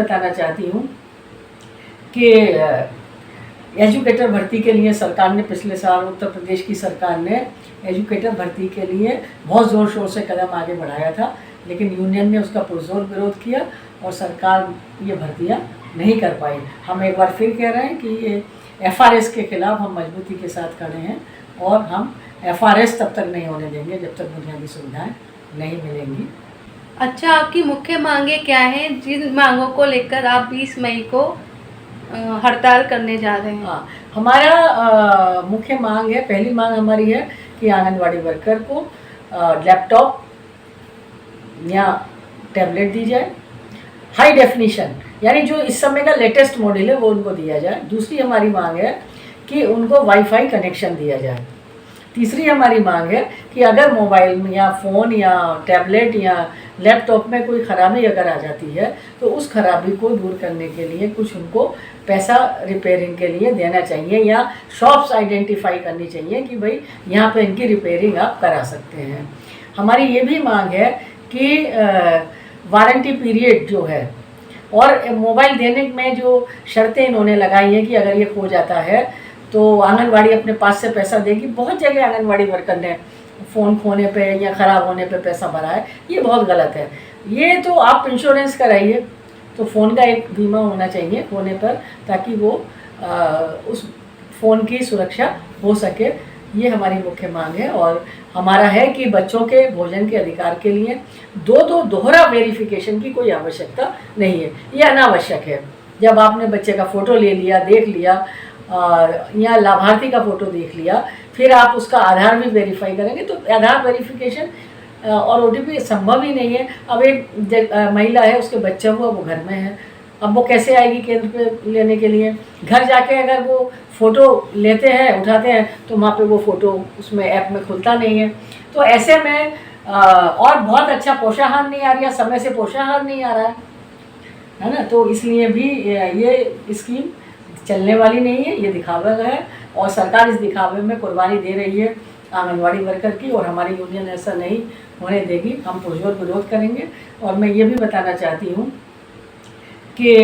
बताना चाहती हूँ कि एजुकेटर भर्ती के लिए सरकार ने पिछले साल उत्तर प्रदेश की सरकार ने एजुकेटर भर्ती के लिए बहुत ज़ोर शोर से कदम आगे बढ़ाया था, लेकिन यूनियन ने उसका पुरजोर विरोध किया और सरकार ये भर्तियाँ नहीं कर पाई। हम एक बार फिर कह रहे हैं कि ये एफआरएस के खिलाफ हम मजबूती के साथ खड़े हैं और हम एफआरएस तब तक नहीं होने देंगे जब तक बुनियादी सुविधाएं नहीं मिलेंगी। अच्छा, आपकी मुख्य मांगें क्या हैं जिन मांगों को लेकर आप 20 मई को हड़ताल करने जा रहे हैं? हाँ, हमारा मुख्य मांग है, पहली मांग हमारी है कि आंगनवाड़ी वर्कर को लैपटॉप या टैबलेट दी जाए, हाई डेफिनेशन, यानी जो इस समय का लेटेस्ट मॉडल है वो उनको दिया जाए। दूसरी हमारी मांग है कि उनको वाईफाई कनेक्शन दिया जाए। तीसरी हमारी मांग है कि अगर मोबाइल में या फ़ोन या टैबलेट या लैपटॉप में कोई ख़राबी अगर आ जाती है तो उस खराबी को दूर करने के लिए कुछ उनको पैसा रिपेयरिंग के लिए देना चाहिए या शॉप्स आइडेंटिफाई करनी चाहिए कि भाई यहाँ पे इनकी रिपेयरिंग आप करा सकते हैं। हमारी ये भी मांग है कि वारंटी पीरियड जो है और मोबाइल देने में जो शर्तें इन्होंने लगाई हैं कि अगर ये खो जाता है तो आंगनवाड़ी अपने पास से पैसा देगी। बहुत जगह आंगनवाड़ी वर्कर ने फ़ोन खोने पे या ख़राब होने पे पैसा भरा है, ये बहुत गलत है। ये तो आप इंश्योरेंस कराइए, तो फ़ोन का एक बीमा होना चाहिए खोने पर ताकि वो उस फ़ोन की सुरक्षा हो सके। ये हमारी मुख्य मांग है। और हमारा है कि बच्चों के भोजन के अधिकार के लिए दोहरा वेरिफिकेशन की कोई आवश्यकता नहीं है, ये अनावश्यक है। जब आपने बच्चे का फ़ोटो ले लिया, देख लिया या लाभार्थी का फ़ोटो देख लिया, फिर आप उसका आधार भी वेरीफाई करेंगे तो आधार वेरिफिकेशन और ओटीपी संभव ही नहीं है। अब एक महिला है, उसके बच्चा हुआ, वो घर में है, अब वो कैसे आएगी केंद्र पे लेने के लिए? घर जाके अगर वो फ़ोटो लेते हैं, उठाते हैं, तो वहाँ पे वो फ़ोटो उसमें ऐप में खुलता नहीं है। तो ऐसे में और बहुत अच्छा पोषाहार नहीं आ रही है, समय से पोषाहार नहीं आ रहा है ना, तो इसलिए भी ये स्कीम चलने वाली नहीं है, ये दिखावा है और सरकार इस दिखावे में कुर्बानी दे रही है आंगनवाड़ी वर्कर की और हमारी यूनियन ऐसा नहीं होने देगी। हम पुरजोर विरोध करेंगे। और मैं ये भी बताना चाहती हूँ कि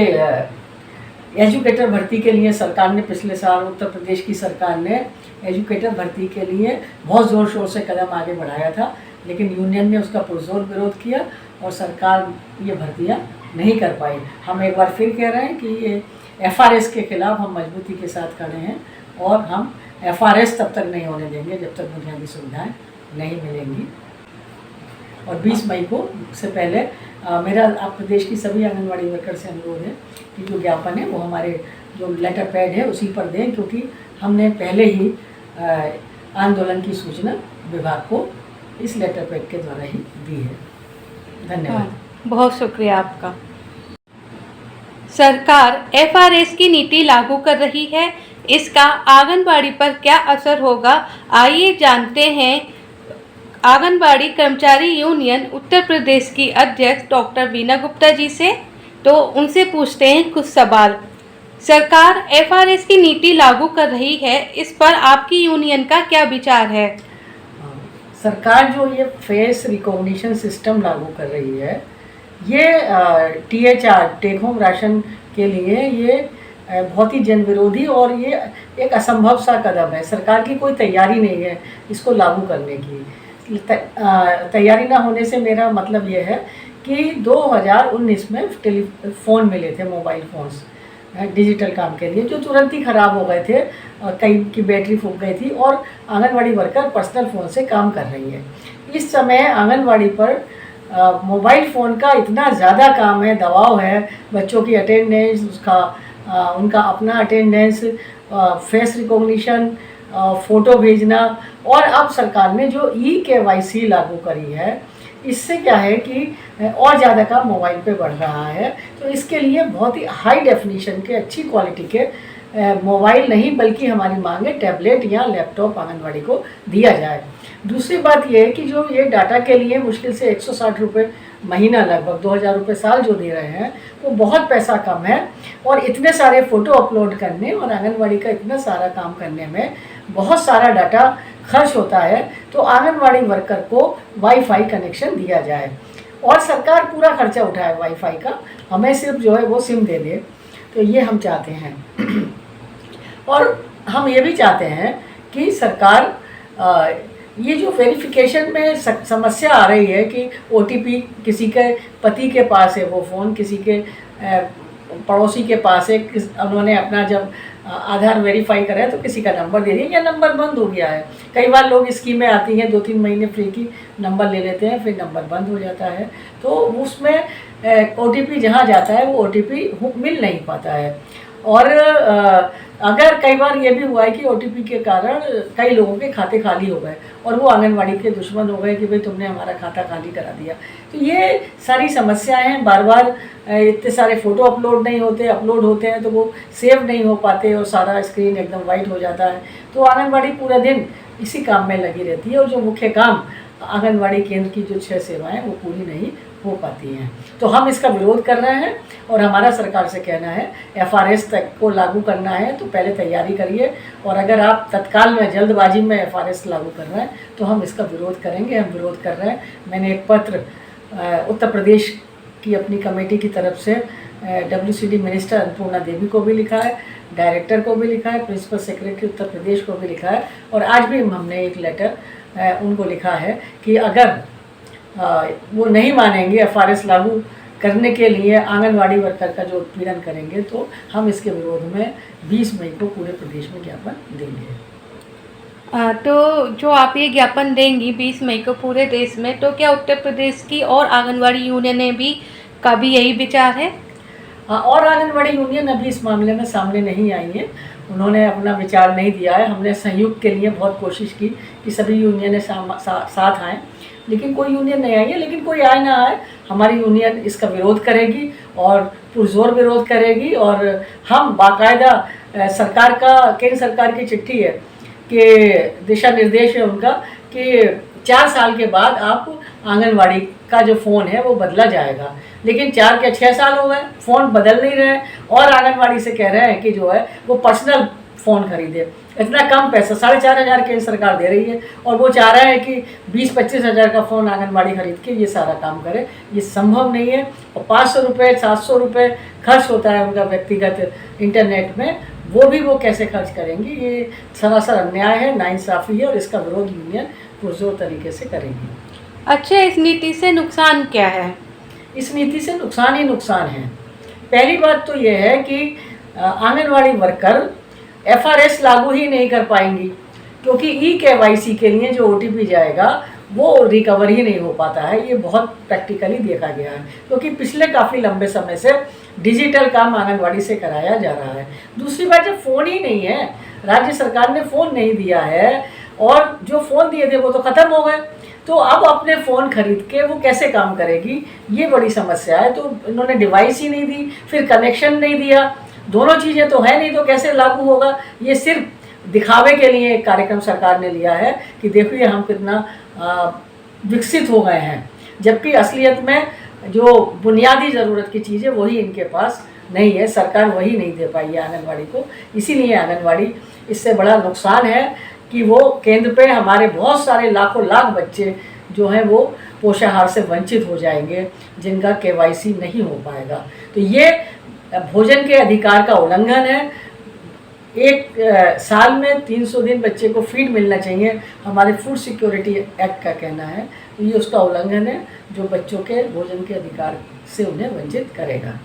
एजुकेटर भर्ती के लिए सरकार ने पिछले साल उत्तर प्रदेश की सरकार ने एजुकेटर भर्ती के लिए बहुत ज़ोर शोर से कदम आगे बढ़ाया था, लेकिन यूनियन ने उसका पुरजोर विरोध किया और सरकार ये भर्तियाँ नहीं कर पाई। हम एक बार फिर कह रहे हैं कि ये एफआरएस के खिलाफ हम मजबूती के साथ खड़े हैं और हम एफआरएस तब तक नहीं होने देंगे जब तक बुनियादी सुविधाएं नहीं मिलेंगी। और 20 मई को से पहले मेरा आप प्रदेश की सभी आंगनवाड़ी वर्कर से अनुरोध है कि जो ज्ञापन है वो हमारे जो लेटर पैड है उसी पर दें, क्योंकि हमने पहले ही आंदोलन की सूचना विभाग को इस लेटर पैड के द्वारा ही दी है। धन्यवाद। बहुत शुक्रिया आपका। सरकार एफआरएस की नीति लागू कर रही है, इसका आंगनबाड़ी पर क्या असर होगा, आइए जानते हैं आंगनबाड़ी कर्मचारी यूनियन उत्तर प्रदेश की अध्यक्ष डॉक्टर वीना गुप्ता जी से। तो उनसे पूछते हैं कुछ सवाल। सरकार एफआरएस की नीति लागू कर रही है, इस पर आपकी यूनियन का क्या विचार है? सरकार जो ये फेस रिकॉग्निशन सिस्टम लागू कर रही है, ये THR टेक होम राशन के लिए ये बहुत ही जन विरोधी और ये एक असंभव सा कदम है। सरकार की कोई तैयारी नहीं है इसको लागू करने की। तैयारी ना होने से मेरा मतलब ये है कि 2019 में टेलीफोन मिले थे, मोबाइल फ़ोन्स डिजिटल काम के लिए, जो तुरंत ही ख़राब हो गए थे, कई की बैटरी फूक गई थी और आंगनवाड़ी वर्कर पर्सनल फ़ोन से काम कर रही है। इस समय आंगनवाड़ी पर मोबाइल फ़ोन का इतना ज़्यादा काम है, दबाव है, बच्चों की अटेंडेंस, उनका अपना अटेंडेंस, फेस रिकॉग्निशन, फ़ोटो भेजना, और अब सरकार ने जो eKYC लागू करी है, इससे क्या है कि और ज़्यादा काम मोबाइल पे बढ़ रहा है। तो इसके लिए बहुत ही हाई डेफिनेशन के, अच्छी क्वालिटी के मोबाइल नहीं बल्कि हमारी मांग है टैबलेट या लैपटॉप आंगनवाड़ी को दिया जाए। दूसरी बात यह है कि जो ये डाटा के लिए मुश्किल से 160 रुपये महीना, लगभग 2000 रुपये साल जो दे रहे हैं, वो बहुत पैसा कम है और इतने सारे फ़ोटो अपलोड करने और आंगनवाड़ी का इतना सारा काम करने में बहुत सारा डाटा खर्च होता है। तो आंगनवाड़ी वर्कर को वाईफाई कनेक्शन दिया जाए और सरकार पूरा खर्चा उठाए वाईफाई का, हमें सिर्फ जो है वो सिम दे दे। तो ये हम चाहते हैं। और हम ये भी चाहते हैं कि सरकार ये जो वेरिफिकेशन में समस्या आ रही है कि ओटीपी किसी के पति के पास है वो फ़ोन, किसी के पड़ोसी के पास है, उन्होंने अपना जब आधार वेरीफाई करा तो किसी का नंबर दे दिया या नंबर बंद हो गया है। कई बार लोग स्कीमें आती हैं 2-3 महीने फ्री की, नंबर ले लेते हैं, फिर नंबर बंद हो जाता है, तो उसमें ओटीपी जहाँ जाता है वो ओटीपी मिल नहीं पाता है। और अगर कई बार ये भी हुआ है कि ओटीपी के कारण कई लोगों के खाते खाली हो गए और वो आंगनवाड़ी के दुश्मन हो गए कि भाई तुमने हमारा खाता खाली करा दिया। तो ये सारी समस्याएं हैं, बार बार इतने सारे फ़ोटो अपलोड नहीं होते, अपलोड होते हैं तो वो सेव नहीं हो पाते और सारा स्क्रीन एकदम वाइट हो जाता है। तो आंगनवाड़ी पूरा दिन इसी काम में लगी रहती है और जो मुख्य काम आंगनवाड़ी केंद्र की जो 6 सेवाएँ वो पूरी नहीं हो पाती हैं। तो हम इसका विरोध कर रहे हैं और हमारा सरकार से कहना है एफआरएस तक को लागू करना है तो पहले तैयारी करिए, और अगर आप तत्काल में जल्दबाजी में एफआरएस लागू कर रहे हैं तो हम इसका विरोध करेंगे। हम विरोध कर रहे हैं। मैंने एक पत्र उत्तर प्रदेश की अपनी कमेटी की तरफ से WCD मिनिस्टर अन्नपूर्णा देवी को भी लिखा है, डायरेक्टर को भी लिखा है, प्रिंसिपल सेक्रेटरी उत्तर प्रदेश को भी लिखा है, और आज भी हमने एक लेटर उनको लिखा है कि अगर वो नहीं मानेंगे एफआरएस लागू करने के लिए आंगनवाड़ी वर्कर का जो उत्पीड़न करेंगे तो हम इसके विरोध में 20 मई को पूरे प्रदेश में ज्ञापन देंगे। तो जो आप ये ज्ञापन देंगी 20 मई को पूरे देश में, तो क्या उत्तर प्रदेश की और आंगनवाड़ी यूनियन का भी यही विचार है? हाँ, और आंगनवाड़ी यूनियन अभी इस मामले में सामने नहीं आई है, उन्होंने अपना विचार नहीं दिया है। हमने संयुक्त के लिए बहुत कोशिश की कि सभी यूनियनें साथ आएँ, लेकिन कोई यूनियन नहीं आई है। लेकिन कोई आए ना आए, हमारी यूनियन इसका विरोध करेगी और पुरजोर विरोध करेगी। और हम बाकायदा सरकार का, केंद्र सरकार की चिट्ठी है कि दिशा निर्देश है उनका कि 4 साल के बाद आप आंगनवाड़ी का जो फ़ोन है वो बदला जाएगा। लेकिन 4 के 6 साल हो गए, फ़ोन बदल नहीं रहे और आंगनवाड़ी से कह रहे हैं कि जो है वो पर्सनल फ़ोन खरीदे। इतना कम पैसा 4,500 केंद्र सरकार दे रही है और वो चाह रहा है कि 20-25 हज़ार का फ़ोन आंगनवाड़ी खरीद के ये सारा काम करे। ये संभव नहीं है। और 500 रुपये 700 रुपये खर्च होता है उनका व्यक्तिगत इंटरनेट में, वो भी वो कैसे खर्च करेंगी? ये सरासर अन्याय है, नाइंसाफ़ी है और इसका विरोध यूनियन पुरजोर तरीके से करेंगी। अच्छा, इस नीति से नुकसान क्या है? इस नीति से नुकसान ही नुकसान है। पहली बात तो ये है कि आंगनवाड़ी वर्कर एफआरएस लागू ही नहीं कर पाएंगी, क्योंकि eKYC के लिए जो ओटीपी जाएगा वो रिकवर ही नहीं हो पाता है। ये बहुत प्रैक्टिकली देखा गया है, क्योंकि पिछले काफ़ी लंबे समय से डिजिटल काम आंगनवाड़ी से कराया जा रहा है। दूसरी बात, जब फ़ोन ही नहीं है, राज्य सरकार ने फ़ोन नहीं दिया है और जो फ़ोन दिए थे वो तो ख़त्म हो गए, तो अब अपने फ़ोन खरीद के वो कैसे काम करेगी? ये बड़ी समस्या है। तो इन्होंने डिवाइस ही नहीं दी, फिर कनेक्शन नहीं दिया, दोनों चीज़ें तो है नहीं, तो कैसे लागू होगा? ये सिर्फ दिखावे के लिए एक कार्यक्रम सरकार ने लिया है कि देखिए हम कितना विकसित हो गए हैं, जबकि असलियत में जो बुनियादी ज़रूरत की चीज़ें वही इनके पास नहीं है। सरकार वही नहीं दे पाई है आंगनवाड़ी को। इसीलिए आंगनवाड़ी इससे बड़ा नुकसान है कि वो केंद्र पे हमारे बहुत सारे लाखों लाख बच्चे जो हैं वो पोषाहार से वंचित हो जाएंगे, जिनका KYC नहीं हो पाएगा। तो ये भोजन के अधिकार का उल्लंघन है। एक साल में 300 दिन बच्चे को फीड मिलना चाहिए, हमारे फूड सिक्योरिटी एक्ट का कहना है। तो ये उसका उल्लंघन है जो बच्चों के भोजन के अधिकार से उन्हें वंचित करेगा।